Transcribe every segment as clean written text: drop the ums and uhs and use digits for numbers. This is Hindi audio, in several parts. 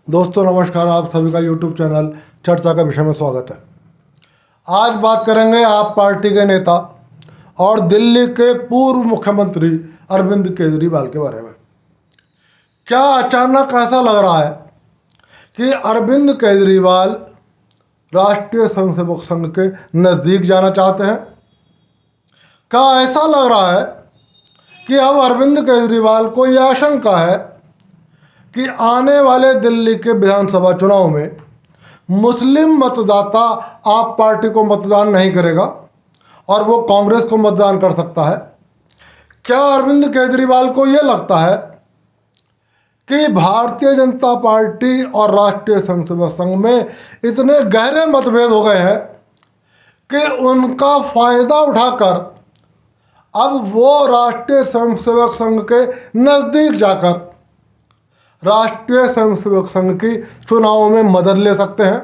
दोस्तों नमस्कार, आप सभी का यूट्यूब चैनल चर्चा का विषय में स्वागत है। आज बात करेंगे आप पार्टी के नेता और दिल्ली के पूर्व मुख्यमंत्री अरविंद केजरीवाल के बारे में। क्या अचानक ऐसा लग रहा है कि अरविंद केजरीवाल राष्ट्रीय स्वयंसेवक संघ के नज़दीक जाना चाहते हैं? क्या ऐसा लग रहा है कि अब अरविंद केजरीवाल को यह आशंका है कि आने वाले दिल्ली के विधानसभा चुनाव में मुस्लिम मतदाता आप पार्टी को मतदान नहीं करेगा और वो कांग्रेस को मतदान कर सकता है? क्या अरविंद केजरीवाल को ये लगता है कि भारतीय जनता पार्टी और राष्ट्रीय स्वयंसेवक संघ में इतने गहरे मतभेद हो गए हैं कि उनका फायदा उठाकर अब वो राष्ट्रीय स्वयंसेवक संघ के नज़दीक जाकर राष्ट्रीय स्वयंसेवक संघ की चुनावों में मदद ले सकते हैं?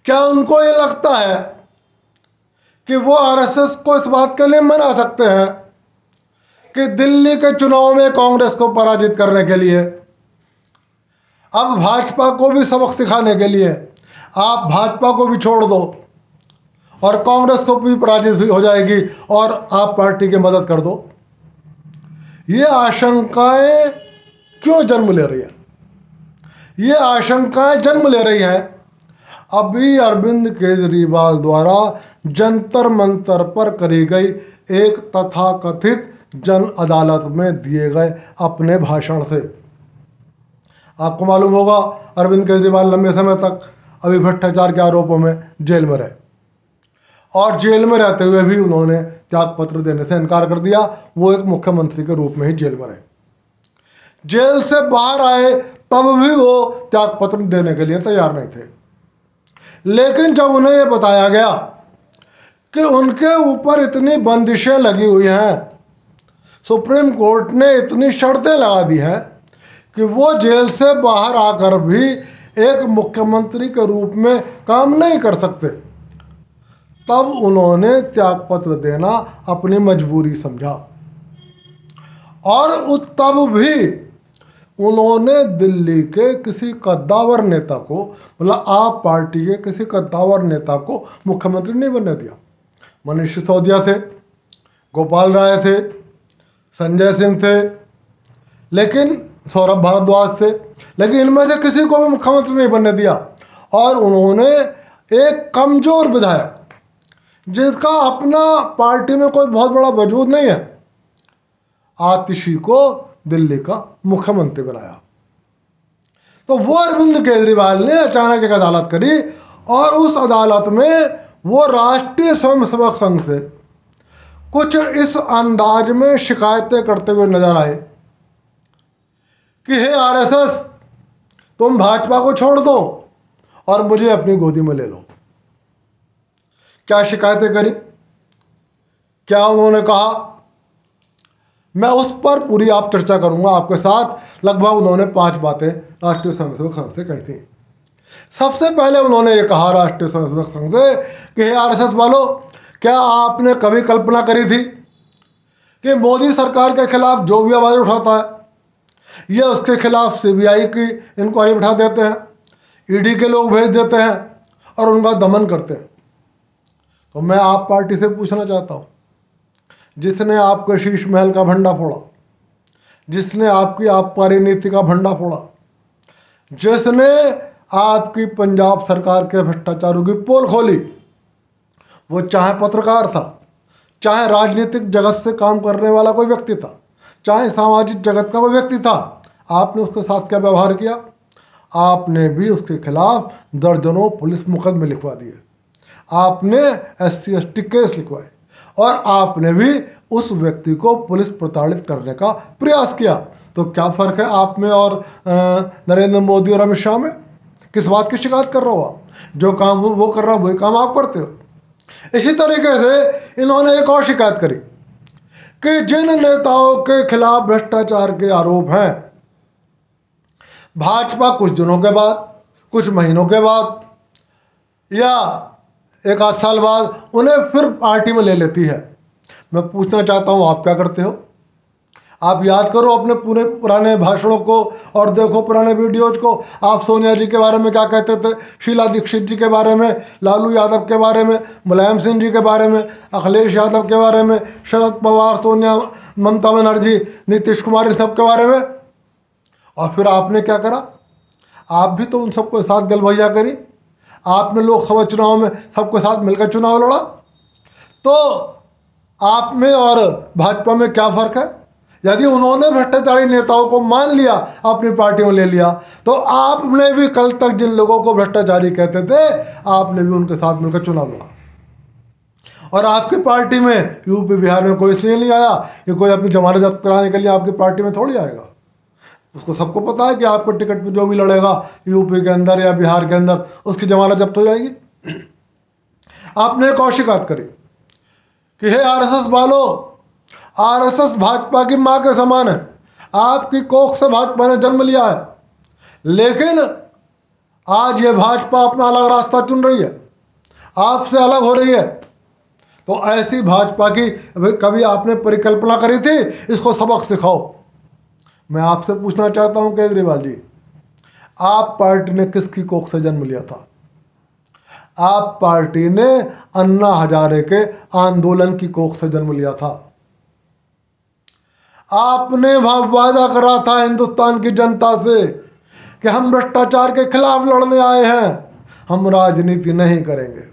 क्या उनको ये लगता है कि वो आरएसएस को इस बात के लिए मना सकते हैं कि दिल्ली के चुनाव में कांग्रेस को पराजित करने के लिए अब भाजपा को भी सबक सिखाने के लिए आप भाजपा को भी छोड़ दो और कांग्रेस को भी पराजित हो जाएगी और आप पार्टी की मदद कर दो? ये आशंकाएं क्यों जन्म ले रही है? ये आशंकाएं जन्म ले रही हैं अभी अरविंद केजरीवाल द्वारा जंतर मंतर पर करी गई एक तथाकथित जन अदालत में दिए गए अपने भाषण से। आपको मालूम होगा अरविंद केजरीवाल लंबे समय तक अभी भ्रष्टाचार के आरोपों में जेल में रहे और जेल में रहते हुए भी उन्होंने त्यागपत्र देने से इनकार कर दिया। वो एक मुख्यमंत्री के रूप में ही जेल में रहे। जेल से बाहर आए तब भी वो त्यागपत्र देने के लिए तैयार नहीं थे। लेकिन जब उन्हें यह बताया गया कि उनके ऊपर इतनी बंदिशें लगी हुई हैं, सुप्रीम कोर्ट ने इतनी शर्तें लगा दी हैं कि वो जेल से बाहर आकर भी एक मुख्यमंत्री के रूप में काम नहीं कर सकते, तब उन्होंने त्यागपत्र देना अपनी मजबूरी समझा और तब भी उन्होंने दिल्ली के किसी कद्दावर नेता को, मतलब आप पार्टी के किसी कद्दावर नेता को मुख्यमंत्री नहीं बनने दिया। मनीष सिसोदिया थे, गोपाल राय थे, संजय सिंह थे, लेकिन सौरभ भारद्वाज थे, लेकिन इनमें से किसी को भी मुख्यमंत्री नहीं बनने दिया। और उन्होंने एक कमज़ोर विधायक जिसका अपना पार्टी में कोई बहुत बड़ा वजूद नहीं है, आतिशी को दिल्ली का मुख्यमंत्री बनाया। तो वो अरविंद केजरीवाल ने अचानक एक अदालत करी और उस अदालत में वो राष्ट्रीय स्वयंसेवक संघ से कुछ इस अंदाज में शिकायतें करते हुए नजर आए कि हे आरएसएस, तुम भाजपा को छोड़ दो और मुझे अपनी गोदी में ले लो। क्या शिकायतें करी? क्या उन्होंने कहा? मैं उस पर पूरी आप चर्चा करूंगा आपके साथ। लगभग उन्होंने 5 बातें राष्ट्रीय स्वयंसेवक संघ से कही थी। सबसे पहले उन्होंने ये कहा राष्ट्रीय स्वयंसेवक संघ से कि हे आरएसएस वालों, क्या आपने कभी कल्पना करी थी कि मोदी सरकार के खिलाफ जो भी आवाज़ उठाता है ये उसके खिलाफ सीबीआई की इंक्वायरी बिठा देते हैं, ईडी के लोग भेज देते हैं और उनका दमन करते हैं? तो मैं आप पार्टी से पूछना चाहता हूँ, जिसने आपके शीश महल का भंडा फोड़ा, जिसने आपकी आबकारी नीति का भंडा फोड़ा, जिसने आपकी पंजाब सरकार के भ्रष्टाचारों की पोल खोली, वो चाहे पत्रकार था, चाहे राजनीतिक जगत से काम करने वाला कोई व्यक्ति था, चाहे सामाजिक जगत का कोई व्यक्ति था, आपने उसके साथ क्या व्यवहार किया? आपने भी उसके खिलाफ दर्जनों पुलिस मुकदमे लिखवा दिए, आपने SC/ST केस लिखवाए और आपने भी उस व्यक्ति को पुलिस प्रताड़ित करने का प्रयास किया। तो क्या फ़र्क है आप में और नरेंद्र मोदी और अमित शाह में? किस बात की शिकायत कर रहे हो आप? जो काम वो कर रहा है वही काम आप करते हो। इसी तरीके से इन्होंने एक और शिकायत करी कि जिन नेताओं के खिलाफ भ्रष्टाचार के आरोप हैं, भाजपा कुछ दिनों के बाद, कुछ महीनों के बाद या 1 आध साल बाद उन्हें फिर पार्टी में ले लेती है। मैं पूछना चाहता हूँ, आप क्या करते हो? आप याद करो अपने पूरे पुराने भाषणों को और देखो पुराने वीडियोज को। आप सोनिया जी के बारे में क्या कहते थे, शीला दीक्षित जी के बारे में, लालू यादव के बारे में, मुलायम सिंह जी के बारे में, अखिलेश यादव के बारे में, शरद पवार, सोनिया, ममता बनर्जी, नीतीश कुमार, इन सब के बारे में। और फिर आपने क्या करा, आप भी तो उन सबके साथ गलभैया करी। आपने लोकसभा चुनाव में सबके साथ मिलकर चुनाव लड़ा। तो आप में और भाजपा में क्या फ़र्क है? यदि उन्होंने भ्रष्टाचारी नेताओं को मान लिया, अपनी पार्टी में ले लिया, तो आपने भी कल तक जिन लोगों को भ्रष्टाचारी कहते थे, आपने भी उनके साथ मिलकर चुनाव लड़ा। और आपकी पार्टी में यूपी बिहार में कोई इसलिए नहीं आया कि कोई अपनी जमानत जब्त कराने के लिए आपकी पार्टी में थोड़ी आएगा। उसको सबको पता है कि आपको टिकट पे जो भी लड़ेगा यूपी के अंदर या बिहार के अंदर, उसकी जमानत जब्त हो जाएगी। आपने एक और शिकायत करी कि हे आरएसएस वालों, आरएसएस भाजपा की माँ के समान है, आपकी कोख से भाजपा ने जन्म लिया है, लेकिन आज ये भाजपा अपना अलग रास्ता चुन रही है, आपसे अलग हो रही है। तो ऐसी भाजपा की कभी आपने परिकल्पना करी थी? इसको सबक सिखाओ। मैं आपसे पूछना चाहता हूं केजरीवाल जी, आप पार्टी ने किसकी कोख से जन्म लिया था? आप पार्टी ने अन्ना हजारे के आंदोलन की कोख से जन्म लिया था। आपने वादा करा था हिंदुस्तान की जनता से कि हम भ्रष्टाचार के खिलाफ लड़ने आए हैं, हम राजनीति नहीं करेंगे।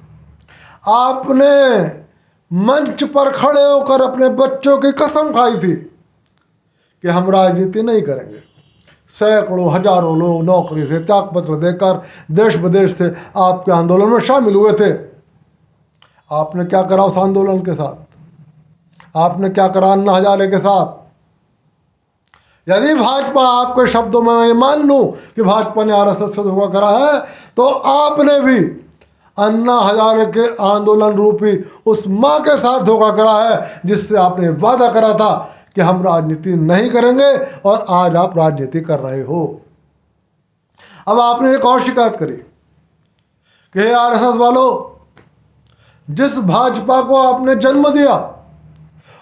आपने मंच पर खड़े होकर अपने बच्चों की कसम खाई थी कि हम राजनीति नहीं करेंगे। सैकड़ों हजारों लोग नौकरी से त्यागपत्र देकर देश विदेश से आपके आंदोलन में शामिल हुए थे। आपने क्या करा उस आंदोलन के साथ? आपने क्या करा अन्ना हजारे के साथ? यदि भाजपा, आपके शब्दों में मैं मान लूं कि भाजपा ने आरएसएस से धोखा करा है, तो आपने भी अन्ना हजारे के आंदोलन रूपी उस मां के साथ धोखा करा है जिससे आपने वादा करा था कि हम राजनीति नहीं करेंगे, और आज आप राजनीति कर रहे हो। अब आपने एक और शिकायत करी कि आरएसएस वालों, जिस भाजपा को आपने जन्म दिया,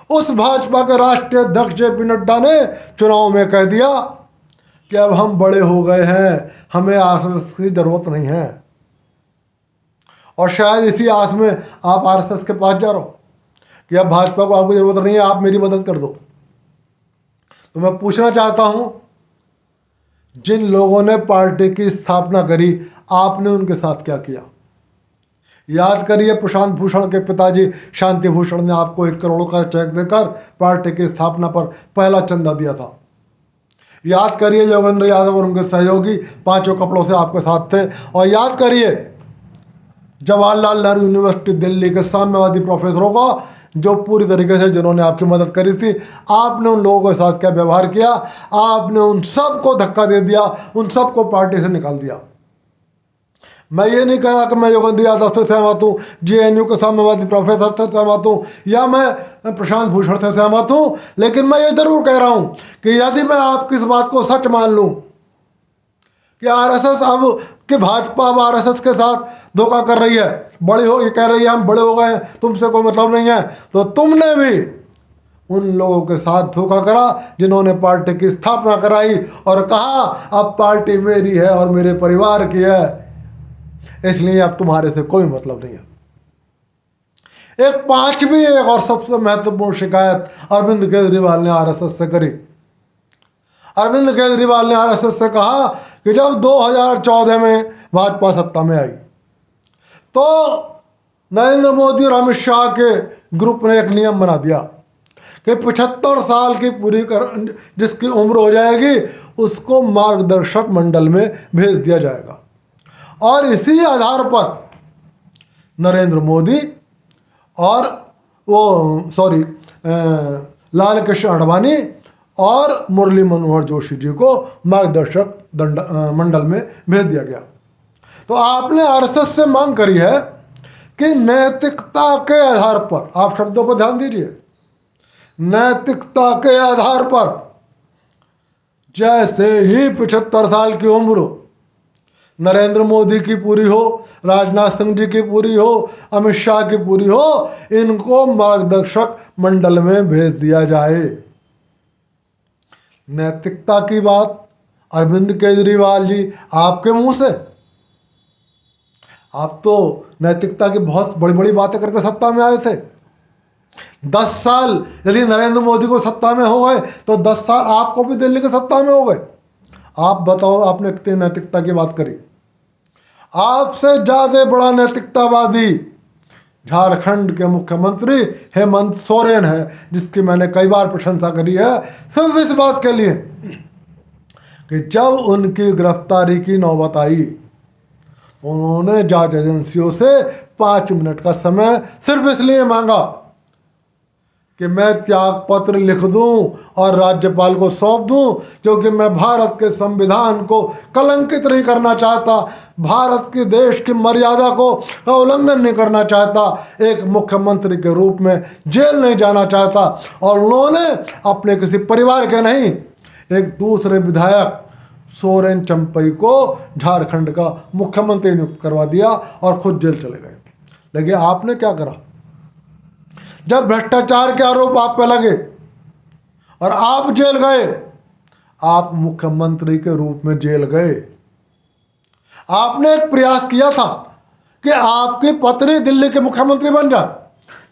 उस भाजपा के राष्ट्रीय अध्यक्ष जेपी नड्डा ने चुनाव में कह दिया कि अब हम बड़े हो गए हैं, हमें आरएसएस की जरूरत नहीं है। और शायद इसी आस में आप आरएसएस के पास जा रहे हो कि अब भाजपा को आपकी जरूरत नहीं है, आप मेरी मदद कर दो। तो मैं पूछना चाहता हूं, जिन लोगों ने पार्टी की स्थापना करी, आपने उनके साथ क्या किया? याद करिए, प्रशांत भूषण के पिताजी शांति भूषण ने आपको 1 करोड़ का चेक देकर पार्टी की स्थापना पर पहला चंदा दिया था। याद करिए, योगेंद्र यादव और उनके सहयोगी 5 कपड़ों से आपके साथ थे। और याद करिए, जवाहरलाल नेहरू यूनिवर्सिटी दिल्ली के साम्यवादी प्रोफेसरों का, जो पूरी तरीके से जिन्होंने आपकी मदद करी थी, आपने उन लोगों के साथ क्या व्यवहार किया? आपने उन सबको धक्का दे दिया, उन सबको पार्टी से निकाल दिया। मैं ये नहीं कहा कि मैं योगेंद्र यादव से सहमत हूँ, जेएनयू के साम्यवादी प्रोफेसर से सहमत हूँ, या मैं प्रशांत भूषण से सहमत हूँ, लेकिन मैं ये जरूर कह रहा हूँ कि यदि मैं आपकी इस बात को सच मान लूँ कि आरएसएस अब कि भाजपा अब आरएसएस के साथ धोखा कर रही है, बड़ी हो, ये कह रही है हम बड़े हो गए हैं, तुमसे कोई मतलब नहीं है, तो तुमने भी उन लोगों के साथ धोखा करा जिन्होंने पार्टी की स्थापना कराई और कहा अब पार्टी मेरी है और मेरे परिवार की है, इसलिए अब तुम्हारे से कोई मतलब नहीं है। एक और सबसे महत्वपूर्ण शिकायत अरविंद केजरीवाल ने आरएसएस से करी। अरविंद केजरीवाल ने आरएसएस से कहा कि जब 2014 में भाजपा सत्ता में आई, तो नरेंद्र मोदी और अमित शाह के ग्रुप ने एक नियम बना दिया कि 75 साल की जिसकी उम्र हो जाएगी, उसको मार्गदर्शक मंडल में भेज दिया जाएगा। और इसी आधार पर नरेंद्र मोदी और लाल कृष्ण आडवाणी और मुरली मनोहर जोशी जी को मार्गदर्शक मंडल में भेज दिया गया। तो आपने आरएसएस से मांग करी है कि नैतिकता के आधार पर, आप शब्दों पर ध्यान दीजिए, नैतिकता के आधार पर, जैसे ही 75 साल की उम्र नरेंद्र मोदी की पूरी हो, राजनाथ सिंह जी की पूरी हो, अमित शाह की पूरी हो, इनको मार्गदर्शक मंडल में भेज दिया जाए। नैतिकता की बात अरविंद केजरीवाल जी आपके मुंह से? आप तो नैतिकता की बहुत बड़ी बड़ी बातें करके सत्ता में आए थे। 10 साल यदि नरेंद्र मोदी को सत्ता में हो गए तो 10 साल आपको भी दिल्ली के सत्ता में हो गए। आप बताओ, आपने कितनी नैतिकता की बात करी? आपसे ज्यादा बड़ा नैतिकतावादी झारखंड के मुख्यमंत्री हेमंत सोरेन है, जिसकी मैंने कई बार प्रशंसा करी है, सिर्फ इस बात के लिए कि जब उनकी गिरफ्तारी की नौबत आई, उन्होंने जांच एजेंसियों से 5 मिनट का समय सिर्फ इसलिए मांगा कि मैं त्याग पत्र लिख दूं और राज्यपाल को सौंप दूं, क्योंकि मैं भारत के संविधान को कलंकित नहीं करना चाहता, भारत के देश की मर्यादा को उल्लंघन नहीं करना चाहता, एक मुख्यमंत्री के रूप में जेल नहीं जाना चाहता। और उन्होंने अपने किसी परिवार के नहीं, एक दूसरे विधायक सोरेन चंपई को झारखंड का मुख्यमंत्री नियुक्त करवा दिया और खुद जेल चले गए। लेकिन आपने क्या करा? जब भ्रष्टाचार के आरोप आप पे लगे और आप जेल गए, आप मुख्यमंत्री के रूप में जेल गए। आपने एक प्रयास किया था कि आपकी पत्नी दिल्ली के मुख्यमंत्री बन जाए,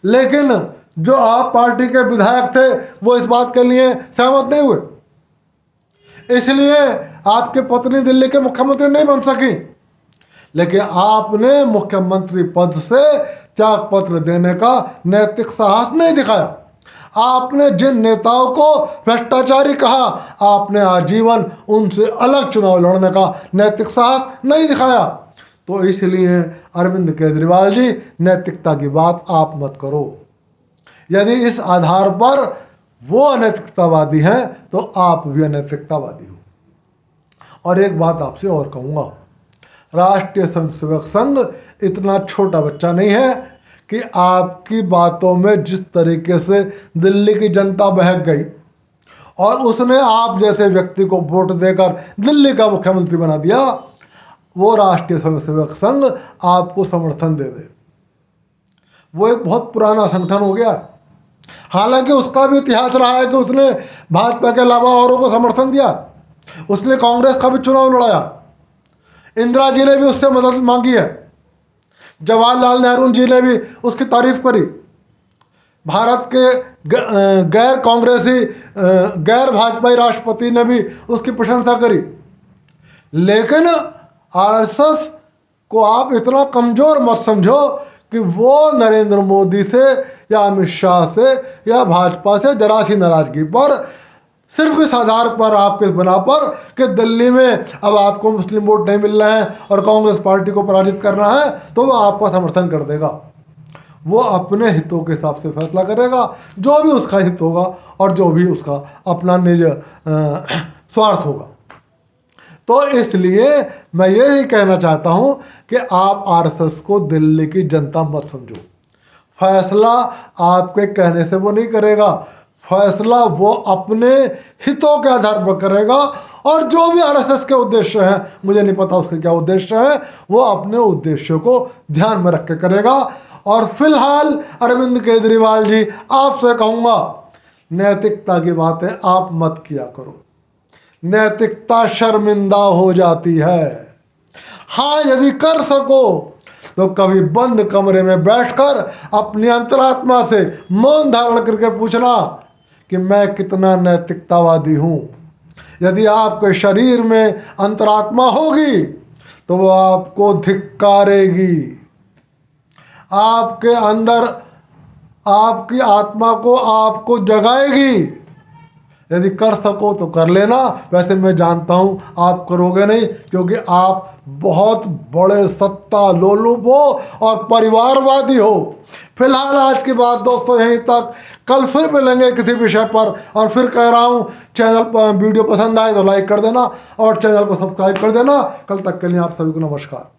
लेकिन जो आप पार्टी के विधायक थे वो इस बात के लिए सहमत नहीं हुए, इसलिए आपकी पत्नी दिल्ली के मुख्यमंत्री नहीं बन सकी। लेकिन आपने मुख्यमंत्री पद से त्याग पत्र देने का नैतिक साहस नहीं दिखाया। आपने जिन नेताओं को भ्रष्टाचारी कहा, आपने आजीवन उनसे अलग चुनाव लड़ने का नैतिक साहस नहीं दिखाया। तो इसलिए अरविंद केजरीवाल जी, नैतिकता की बात आप मत करो। यदि इस आधार पर वो अनैतिकतावादी हैं तो आप भी अनैतिकतावादी हो। और एक बात आपसे और कहूँगा, राष्ट्रीय स्वयंसेवक संघ इतना छोटा बच्चा नहीं है कि आपकी बातों में जिस तरीके से दिल्ली की जनता बहक गई और उसने आप जैसे व्यक्ति को वोट देकर दिल्ली का मुख्यमंत्री बना दिया, वो राष्ट्रीय स्वयंसेवक संघ आपको समर्थन दे दे। वो एक बहुत पुराना संगठन हो गया। हालांकि उसका भी इतिहास रहा है कि उसने भाजपा के अलावा औरों को समर्थन दिया। उसने कांग्रेस का भी चुनाव लड़ाया। इंदिरा जी ने भी उससे मदद मांगी है। जवाहरलाल नेहरू जी ने भी उसकी तारीफ करी। भारत के गैर कांग्रेसी गैर भाजपाई राष्ट्रपति ने भी उसकी प्रशंसा करी। लेकिन आरएसएस को आप इतना कमजोर मत समझो कि वो नरेंद्र मोदी से या अमित शाह से या भाजपा से जरा सी नाराजगी पर, सिर्फ इस आधार पर, आपके बना पर कि दिल्ली में अब आपको मुस्लिम वोट नहीं मिल रहे हैं और कांग्रेस पार्टी को पराजित करना है, तो वो आपका समर्थन कर देगा। वो अपने हितों के हिसाब से फैसला करेगा, जो भी उसका हित होगा और जो भी उसका अपना निज स्वार्थ होगा। तो इसलिए मैं यही कहना चाहता हूं कि आप आरएसएस को दिल्ली की जनता मत समझो। फैसला आपके कहने से वो नहीं करेगा, फैसला वो अपने हितों के आधार पर करेगा। और जो भी आरएसएस के उद्देश्य हैं, मुझे नहीं पता उसके क्या उद्देश्य हैं, वो अपने उद्देश्यों को ध्यान में रख के करेगा। और फिलहाल अरविंद केजरीवाल जी, आपसे कहूँगा, नैतिकता की बातें आप मत किया करो। नैतिकता शर्मिंदा हो जाती है। हाँ, यदि कर सको तो कभी बंद कमरे में बैठकर अपनी अंतरात्मा से मौन धारण करके पूछना कि मैं कितना नैतिकतावादी हूँ। यदि आपके शरीर में अंतरात्मा होगी तो वो आपको धिक्कारेगी, आपके अंदर आपकी आत्मा को आपको जगाएगी। यदि कर सको तो कर लेना। वैसे मैं जानता हूँ आप करोगे नहीं, क्योंकि आप बहुत बड़े सत्ता लोलुप हो और परिवारवादी हो। फिलहाल आज की बात दोस्तों यहीं तक। कल फिर मिलेंगे किसी विषय पर। और फिर कह रहा हूँ, चैनल वीडियो पसंद आए तो लाइक कर देना और चैनल को सब्सक्राइब कर देना। कल तक के लिए आप सभी को नमस्कार।